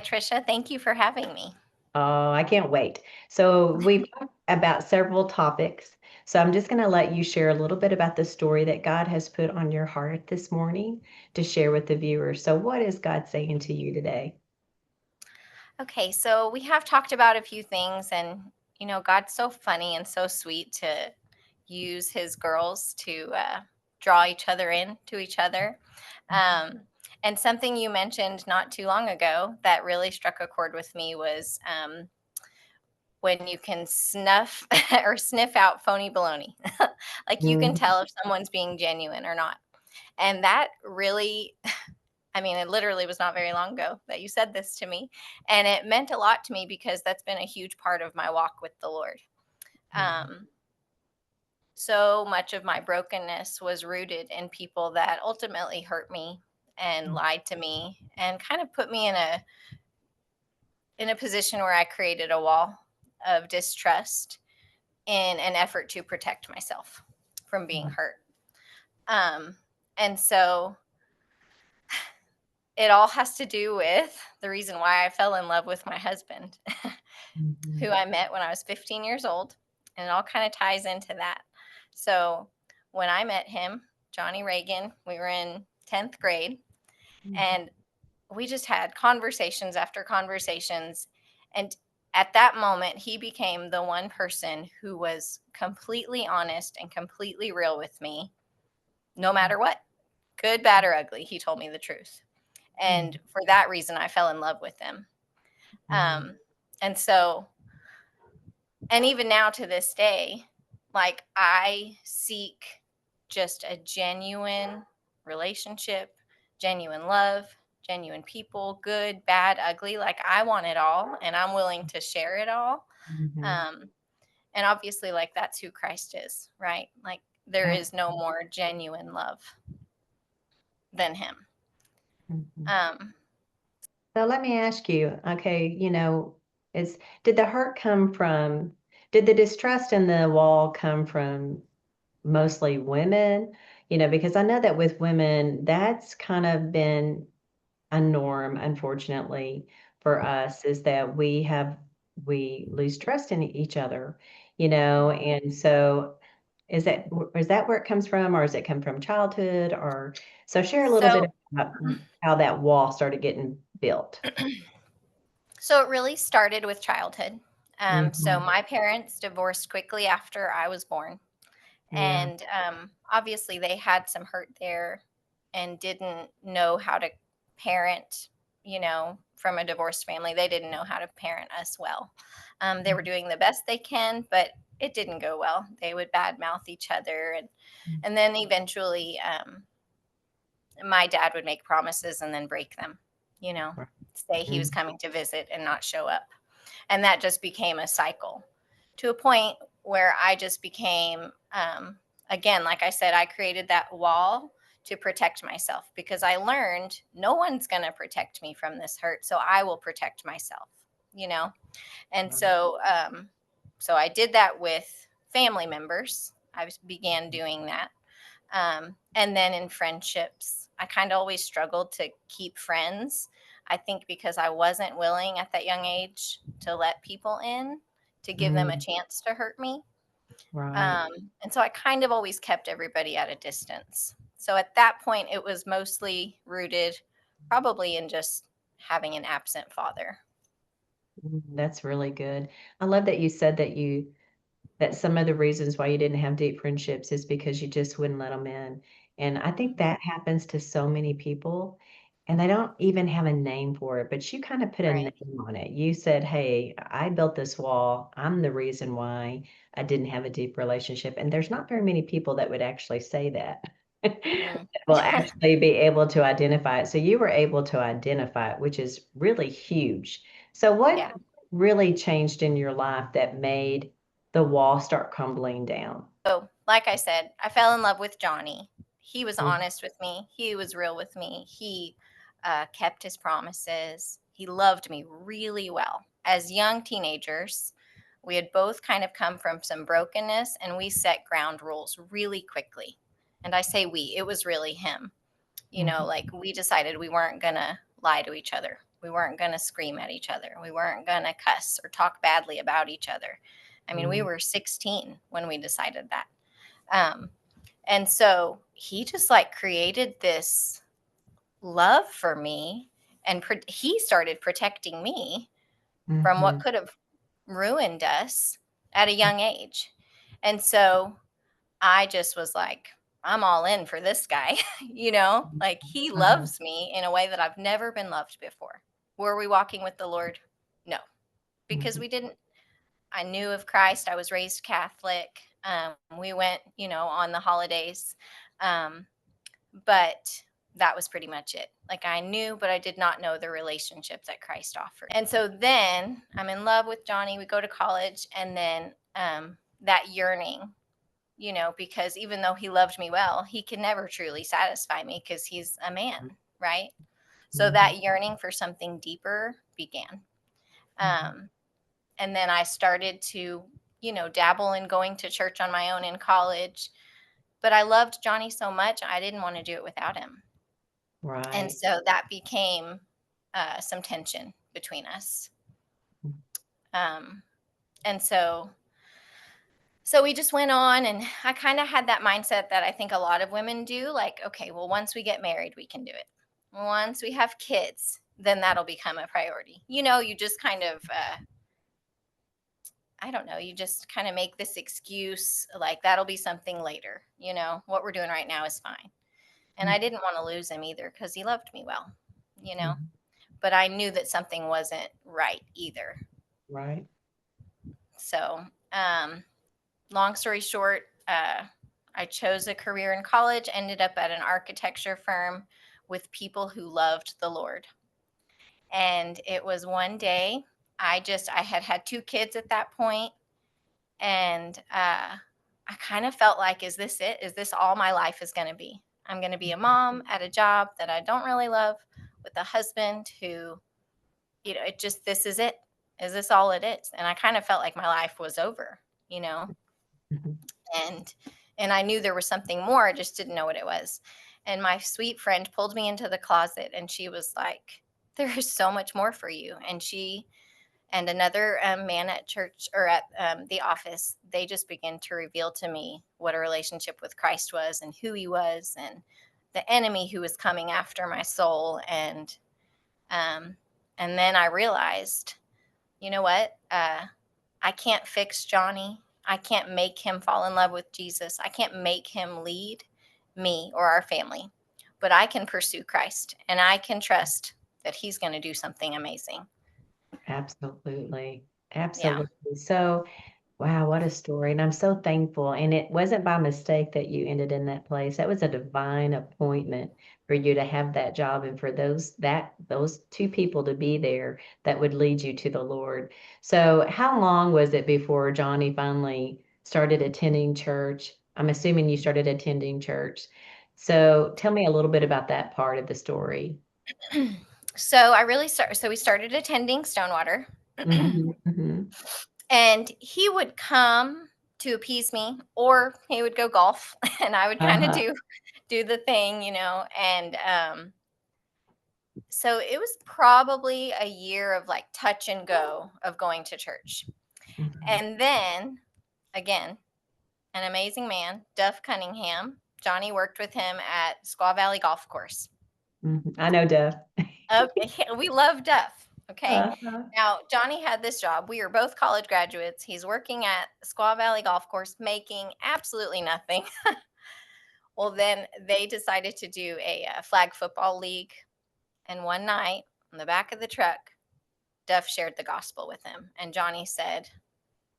Tricia. Thank you for having me. Oh, I can't wait. So we've talked about several topics. So I'm just going to let you share a little bit about the story that God has put on your heart this morning to share with the viewers. So what is God saying to you today? Okay, so we have talked about a few things, and God's so funny and so sweet to use his girls to draw each other in to each other. Um, and something you mentioned not too long ago that really struck a chord with me was when you can snuff or sniff out phony baloney. Like you can Mhm. tell if someone's being genuine or not. And that really, I mean, it literally was not very long ago that you said this to me. And it meant a lot to me because that's been a huge part of my walk with the Lord. Um, so much of my brokenness was rooted in people that ultimately hurt me and lied to me and kind of put me in a position where I created a wall of distrust in an effort to protect myself from being hurt. Um, and so it all has to do with the reason why I fell in love with my husband, who Mhm. I met when I was 15 years old. And it all kind of ties into that. So when I met him, Johnny Reagan, we were in 10th grade, and we just had conversations after conversations. And at that moment, he became the one person who was completely honest and completely real with me, no matter what, good, bad, or ugly. He told me the truth. And for that reason, I fell in love with him. Mhm. Um, and so, and even now to this day, like I seek just a genuine relationship, genuine love, genuine people, good, bad, ugly. Like I want it all and I'm willing to share it all. Mhm. Um, and obviously, like that's who Christ is, right? Like there is no Absolutely. more genuine love than him. Mhm. Um, So let me ask you, okay, is did the hurt come from, did the distrust in the wall come from mostly women? Because I know that with women, that's kind of been a norm, unfortunately, for us is that we lose trust in each other, and so is that where it comes from, or does it come from childhood, or so share a little bit so about how that wall started getting built. So it really started with childhood. So Mhm. my parents divorced quickly after I was born. Yeah. And obviously, they had some hurt there and didn't know how to parent, from a divorced family. They didn't know how to parent us well. They were doing the best they can, but it didn't go well. They would badmouth each other. And then eventually, my dad would make promises and then break them, you know, say he was Mhm. coming to visit and not show up. And that just became a cycle to a point where I just became, again, like I said, I created that wall to protect myself because I learned no one's going to protect me from this hurt. So I will protect myself, you know? And Right. so I did that with family members. Began doing that. And then in friendships, I kind of always struggled to keep friends. I think because I wasn't willing at that young age to let people in, to give them a Mm, chance to hurt me. right. And so I kind of always kept everybody at a distance. So at that point, it was mostly rooted probably in just having an absent father. That's really good. I love that you said that some of the reasons why you didn't have deep friendships is because you just wouldn't let them in. And I think Mhm. that happens to so many people, and they don't even have a name for it, but you kind of put a Right. name on it. You said, "Hey, I built this wall. I'm the reason why I didn't have a deep relationship." And there's not very many people that would actually say that. Mm. That will actually be able to identify it. So you were able to identify it, which is really huge. So what Yeah. really changed in your life that made the wall start crumbling down? So, like I said, I fell in love with Johnny. He was Mhm. honest with me. He was real with me. He kept his promises. He loved me really well. As young teenagers, we had both kind of come from some brokenness and we set ground rules really quickly. And I say we, it was really him. Mhm. Like we decided we weren't going to lie to each other. We weren't going to scream at each other. We weren't going to cuss or talk badly about each other. I mean, we Mm, were 16 when we decided that. Um, and so he just like created this love for me, and he started protecting me from what mhm, could have ruined us at a young age. And so I just was like, I'm all in for this guy, like he uh-huh, loves me in a way that I've never been loved before. Were we walking with the Lord? No, because mhm, we didn't. I knew of Christ. I was raised Catholic. We went, on the holidays. Um, but that was pretty much it. Like I knew, but I did not know the relationship that Christ offered. And so then I'm in love with Johnny. We go to college, and then that yearning, because even though he loved me well, he can never truly satisfy me because he's a man, right? So mhm, that yearning for something deeper began. mhm, Um, and then I started to, dabble in going to church on my own in college. But I loved Johnny so much, I didn't want to do it without him. And right. so that became some tension between us. Um, and so we just went on, and I kind of had that mindset that I think a lot of women do, like, okay, well, once we get married, we can do it. Once we have kids, then that'll become a priority. You just kind of, I don't know, you just kind of make this excuse like that'll be something later. What we're doing right now is fine. And Mm, I didn't want to lose him either because he loved me well, you know, mhm, but I knew that something wasn't right either. right. So, um, long story short, I chose a career in college, ended up at an architecture firm with people who loved the Lord. And it was one day, I had had two kids at that point, and I kind of felt like, is this it? Is this all my life is going to be? I'm going to be a mom at a job that I don't really love, with a husband who, this is it. Is this all it is? And I kind of felt like my life was over, you know? Mhm, and and I knew there was something more. I just didn't know what it was. And my sweet friend pulled me into the closet, and she was like, "There is so much more for you." And she and another man at church, or at the office, they just began to reveal to me what a relationship with Christ was, and who He was, and the enemy who was coming after my soul. Um, and then I realized, you know what? I can't fix Johnny. I can't make him fall in love with Jesus. I can't make him lead me or our family, but I can pursue Christ, and I can trust that he's going to do something amazing. absolutely. Yeah. Absolutely. So, wow, what a story. And I'm so thankful. And it wasn't by mistake that you ended in that place. That was a divine appointment for you to have that job and for those two people to be there that would lead you to the Lord. So how long was it before Johnny finally started attending church? I'm assuming you started attending church. So tell me a little bit about that part of the story. So we started attending Stonewater. Mhm, mhm. And he would come to appease me, or he would go golf, and I would kind of Uh-huh. do the thing, and so it was probably a year of like touch and go of going to church. Mhm, And then again, an amazing man, Duff Cunningham. Johnny worked with him at Squaw Valley Golf Course. mhm. I know Duff. Okay, we love Duff. Okay. Uh-huh. Now, Johnny had this job. We were both college graduates. He's working at Squaw Valley Golf Course, making absolutely nothing. Well, then they decided to do a flag football league. And one night on the back of the truck, Duff shared the gospel with him. And Johnny said,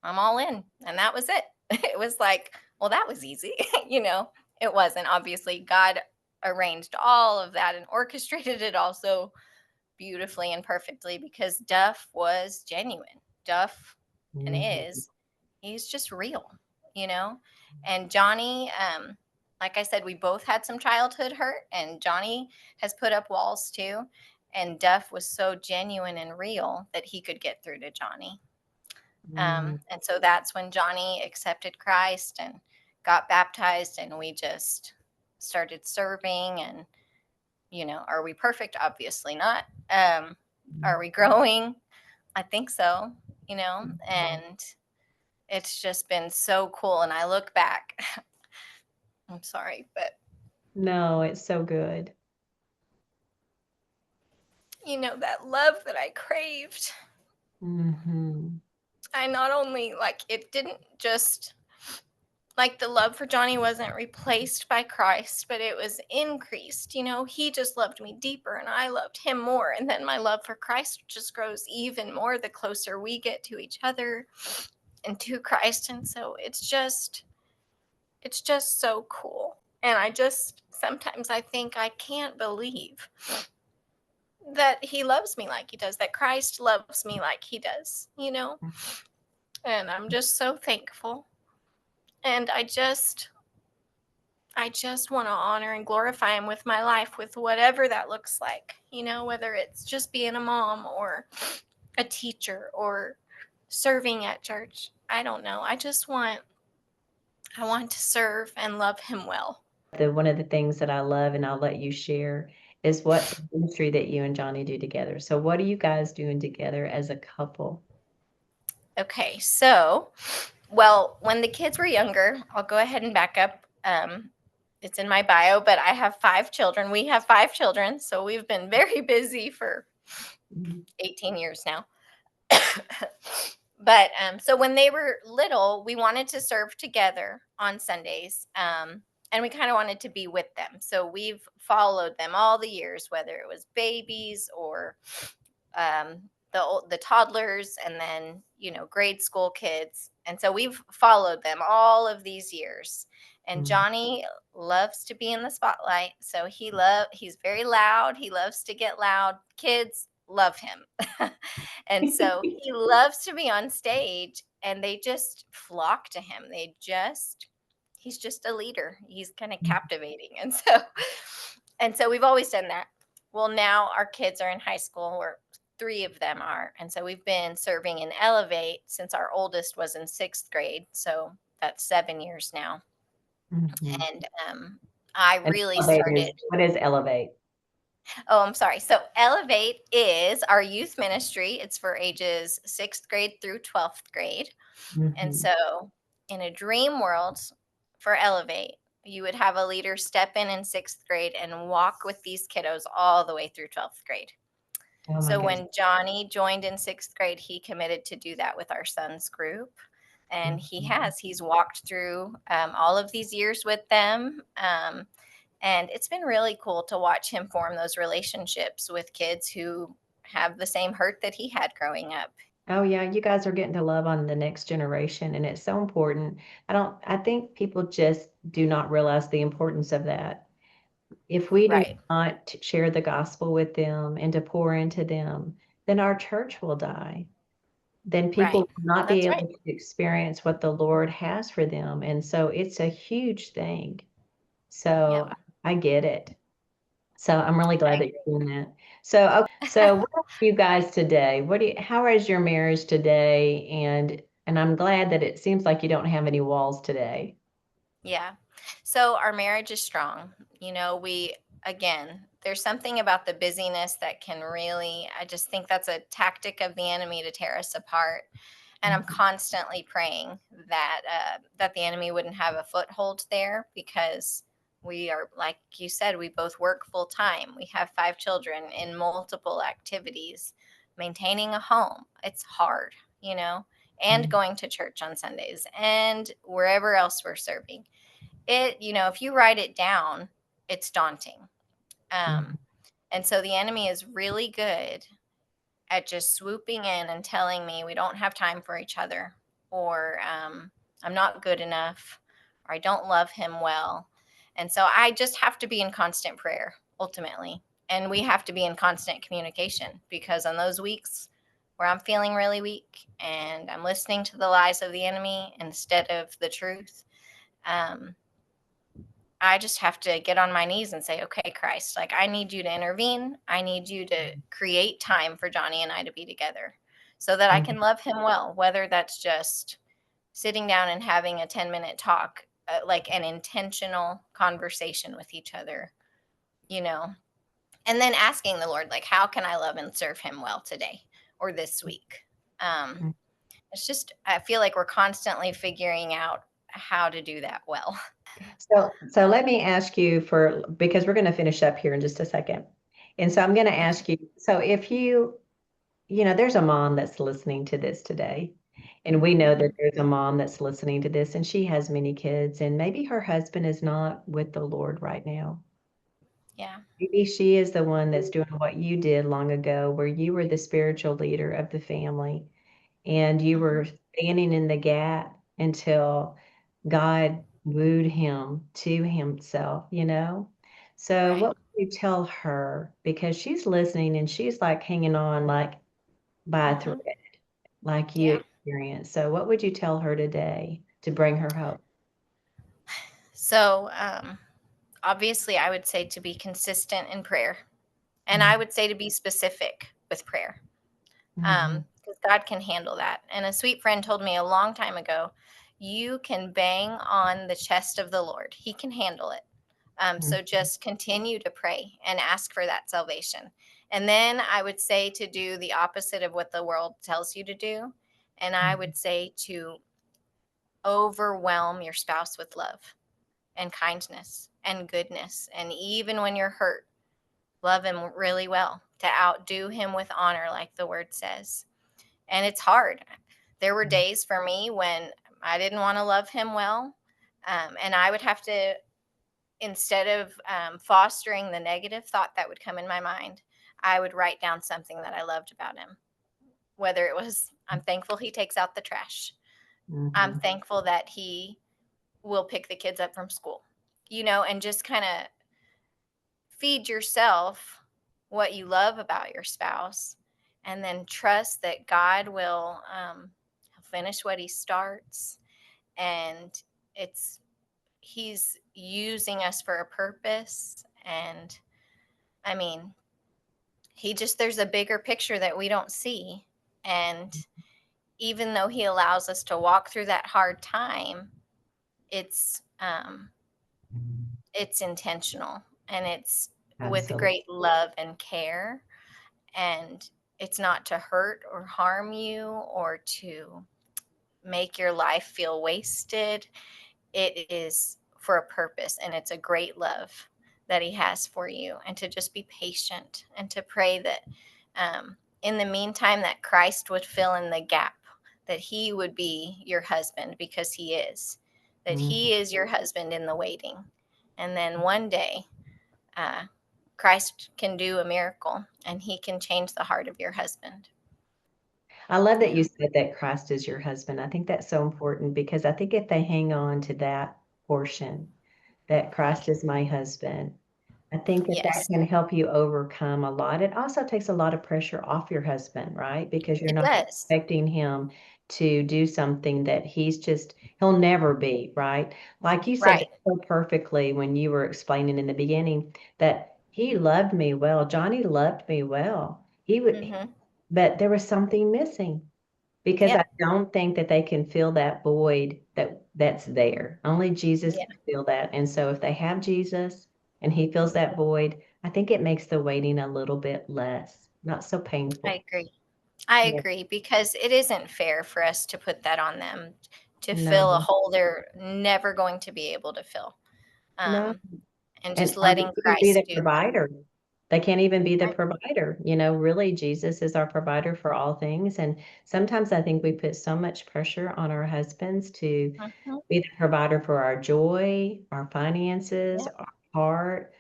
I'm all in. And that was it. It was like, well, that was easy. It wasn't. Obviously, God arranged all of that and orchestrated it all so beautifully and perfectly, because Duff was genuine. Duff and Mhm, he's just real, you know? And Johnny, like I said, we both had some childhood hurt, and Johnny has put up walls too. And Duff was so genuine and real that he could get through to Johnny. mhm. And so that's when Johnny accepted Christ and got baptized, and we just started serving. And, are we perfect? Obviously not. Are we growing? I think so, and it's just been so cool. And I look back, I'm sorry, but No, it's so good. that love that I craved, Mhm. I not only it didn't just the love for Johnny wasn't replaced by Christ, but it was increased. He just loved me deeper and I loved him more. And then my love for Christ just grows even more the closer we get to each other and to Christ. And so it's just so cool. And I just sometimes I think I can't believe that he loves me like he does, that Christ loves me like he does. And I'm just so thankful. And I just want to honor and glorify him with my life, with whatever that looks like, whether it's just being a mom or a teacher or serving at church. I don't know. I want to serve and love him well. The one of the things that I love, and I'll let you share, is what the ministry that you and Johnny do together. So what are you guys doing together as a couple? Okay, so, well, when the kids were younger, I'll go ahead and back up. It's in my bio, but I have 5 children. We have 5 children, so we've been very busy for Mhm, 18 years now. But so when they were little, we wanted to serve together on Sundays. And we kind of wanted to be with them. So we've followed them all the years, whether it was babies or the toddlers, and then grade school kids. And so we've followed them all of these years. And mhm. Johnny loves to be in the spotlight, so he's very loud. He loves to get loud. Kids love him. And so he loves to be on stage, and they just flock to him. He's just a leader. He's kind of captivating. And so we've always done that. Well, now our kids are in high school, or 3 of them are. And so we've been serving in Elevate since our oldest was in 6th grade. So that's 7 years now. Mhm. And I And really Elevate is started. what is Elevate? Oh, I'm sorry. So Elevate is our youth ministry. It's for ages 6th grade through 12th grade. And Mhm. so in a dream world for Elevate, you would have a leader step in 6th grade and walk with these kiddos all the way through 12th grade. Oh my So goodness. when Johnny joined in 6th grade, he committed to do that with our son's group. And Mhm. he's walked through all of these years with them. And it's been really cool to watch him form those relationships with kids who have the same hurt that he had growing up. Oh yeah, you guys are getting to love on the next generation, and it's so important. I think people just do not realize the importance of that. If we do Right. not share the gospel with them and to pour into them, then our church will die. Then people Right. will not be That's right. able to experience what the Lord has for them. And so it's a huge thing. So Yep. I get it. So I'm really I glad that you're doing that. So agree. what are you guys today? How is your marriage today? And I'm glad that it seems like you don't have any walls today. Yeah. So our marriage is strong. There's something about the busyness that can really, I just think that's a tactic of the enemy to tear us apart. And I'm Mhm, constantly praying that the enemy wouldn't have a foothold there, because we are, like you said, we both work full time. We have 5 children in multiple activities. Maintaining a home, it's hard, and mhm, going to church on Sundays and wherever else we're serving. If you write it down, it's daunting. mhm, Um, and so the enemy is really good at just swooping in and telling me we don't have time for each other, or I'm not good enough, or I don't love him well. And so I just have to be in constant prayer, ultimately. And we have to be in constant communication, because on those weeks where I'm feeling really weak and I'm listening to the lies of the enemy instead of the truth, um, I just have to get on my knees and say, okay, Christ, I need you to intervene. I need you to create time for Johnny and I to be together so that I mhm, can love him well, whether that's just sitting down and having a 10-minute talk, like an intentional conversation with each other, you know, And then asking the Lord, like, how can I love and serve him well today or this week? Um, Mm. it's just, I feel like we're constantly figuring out how to do that well. So let me ask you for because we're going to finish up here in just a second. And so I'm going to Okay. ask you, so if there's a mom that's listening to this today, and we know that Hmm. there's a mom that's listening to this, and she has many kids, and maybe her husband is not with the Lord right now. Yeah. Maybe she is the one that's doing what you did long ago, where you were the spiritual leader of the family and you Hmm. were standing in the gap until God wooed him to himself. So Right. what would you tell her? Because she's listening and she's like hanging on like by a thread, Hmm. like you Yeah. experienced. So what would you tell her today to bring her hope? So, obviously, I would say to be consistent in prayer. And I would say to be specific with prayer, Mm-hmm. because God can handle that. And a sweet friend told me a long time ago, you can bang on the chest of the Lord, he can handle it. So just continue to pray and ask for that salvation. And then I would say to do the opposite of what the world tells you to do. And I Mm-hmm. would say to overwhelm your spouse with love and kindness and goodness. And even when you're hurt, love him really well, to outdo him with honor, like the word says. And it's hard. There were days for me when I didn't want to love him well. And I would have to, instead of fostering the negative thought that would come in my mind, I would write down something that I loved about him. Whether it was, I'm thankful he takes out the trash, I'm Mm-hmm. thankful that he will pick the kids up from school, and just kind of feed yourself what you love about your spouse, and then trust that God will finish what he starts. And it's he's using us for a purpose. And I mean, there's a bigger picture that we don't see. And even though he allows us to walk through that hard time, it's it's intentional, and it's with Absolutely. great love and care. And it's not to hurt or harm you or to make your life feel wasted. It is for a purpose, and it's a great love that he has for you. And to just be patient and to pray that in the meantime that Christ would fill in the gap, that he would be your husband, because he is, that Mhm. he is your husband in the waiting. And then one day, uh, Christ can do a miracle and he can change the heart of your husband. I love that Yeah. you said that Christ is your husband. I think that's so important because I think if they hang on to that portion, that Christ is my husband, I think that that Yes, can help you overcome a lot. It also takes a lot of pressure off your husband, right? Because you're it not does. expecting him to do something that he'll never be, right? Like you said Right. that so perfectly when you were explaining in the beginning that he loved me well. Johnny loved me well. Hmm. But there was something missing. Because I Yep. don't think that they can fill that void that's there. Only Jesus Yeah, can fill that. And so if they have Jesus and he fills that void, I think it makes the waiting a little bit less, not so I painful. agree. I Yeah. agree, because it isn't fair for us to put that on them, to fill a No, hole they're never going to be able to fill. no. Um, and And just or to letting even be Christ the do that. provider. They can't even be the Right. provider. Really, Jesus is our provider for all things. And sometimes I think we put so much pressure on our husbands to Hmm. be the provider for our joy, our finances, Yep. our heart,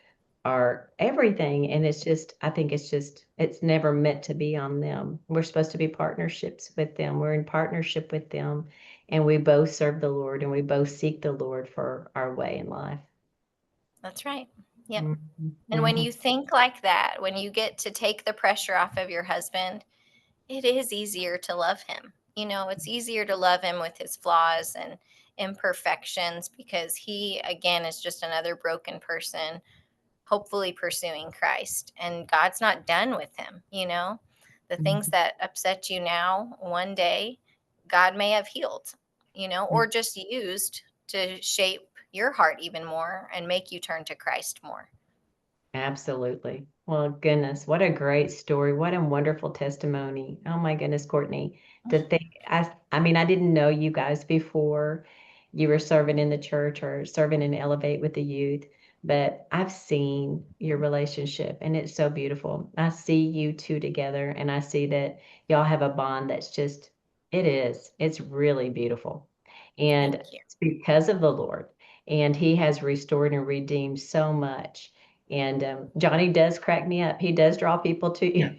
our everything. And I think it's never meant to be on them. We're supposed to be partnerships with them. We're in partnership with them. And we both serve the Lord and we both seek the Lord for our way in life. That's right. Yep. Mhm, And when mhm, you think like that, when you get to take the pressure off of your husband, it is easier to love him. It's easier to love him with his flaws and imperfections, because he, again, is just another broken person, hopefully pursuing Christ. And God's not done with him. The things mhm, that upset you now, one day, God may have healed, mhm. or just used to shape your heart even more and make you turn to Christ more. Absolutely. Well, goodness, what a great story. What a wonderful testimony. Oh my goodness, Courtney. To think, I mean, I didn't know you guys before you were serving in the church or serving in Elevate with the youth, but I've seen your relationship and it's so beautiful. I see you two together and I see that y'all have a bond that's just, it's really beautiful. And Thank you. it's because of the Lord. And He has restored and redeemed so much. And Johnny does crack me up. He does draw people to you.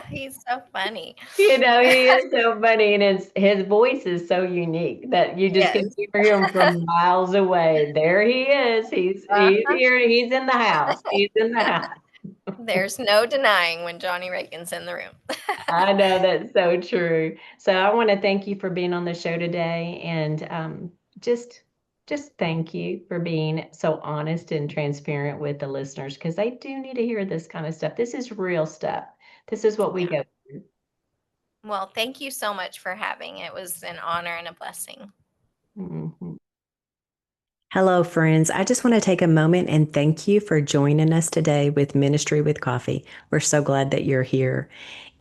He's so funny. He is so funny, and his voice is so unique that you just can Yes. hear him from miles away. There he is. He's Uh-huh. here. He's in the house. He's in the house. There's no denying when Johnny Reagan's in the room. I know that's so true. So I want to thank you for being on the show today, and just just thank you for being so honest and transparent with the listeners because they do need to hear this kind of stuff. This is real stuff. This is what we Yeah. go through. Well, thank you so much for having. It was an honor and a blessing. Mhm. Hello, friends. I just want to take a moment and thank you for joining us today with Ministry with Coffee. We're so glad that you're here.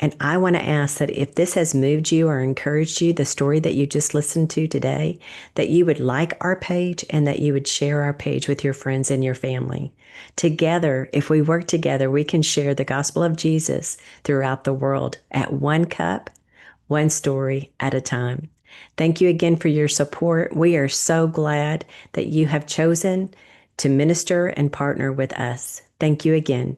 And I want to ask that if this has moved you or encouraged you, the story that you just listened to today, that you would like our page and that you would share our page with your friends and your family. Together, if we work together, we can share the gospel of Jesus throughout the world at one cup, one story at a time. Thank you again for your support. We are so glad that you have chosen to minister and partner with us. Thank you again.